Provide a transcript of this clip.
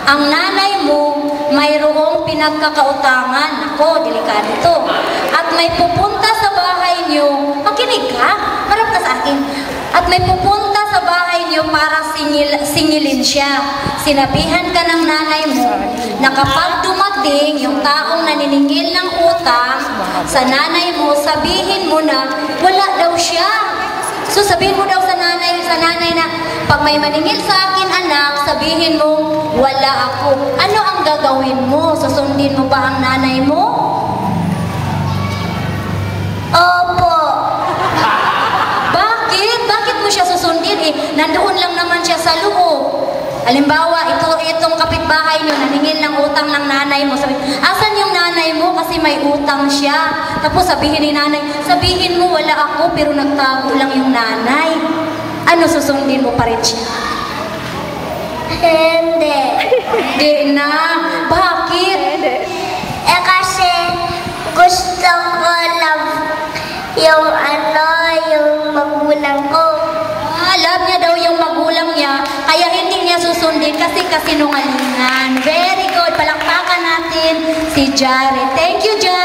ang nanay mo mayroong pinagkakautangan. Ako, delikado to. At may pupunta sa bahay niyo, makinig ka, marap ka sa akin. At may pupunta sa bahay niyo para singilin siya. Sinabihan ka ng nanay mo na kapag dumating yung taong naniningil ng utang sa nanay mo, sabihin mo na wala daw siya. So sabihin mo daw sa nanay na pag may maningil sa akin anak, sabihin mo wala ako. Ano ang gagawin mo? Susundin mo ba ang nanay mo? Opo. Bakit mo siya susundin? Nandoon lang naman siya sa loob. Halimbawa, itong kapitbahay niyo, naningil ng utang ng nanay mo. Sabi, asan yung nanay mo? Kasi may utang siya. Tapos sabihin ni nanay, sabihin mo wala ako pero nagtago lang yung nanay. Ano, susundin mo pa rin siya? Hindi. Hindi na. Bakit? Kasi gusto ko lang yung magulang ko. Love niya daw yung magulang niya, kaya hindi niya susundin kasi kasinungalingan. Very good. Palakpakan natin si Jare. Thank you, Jare.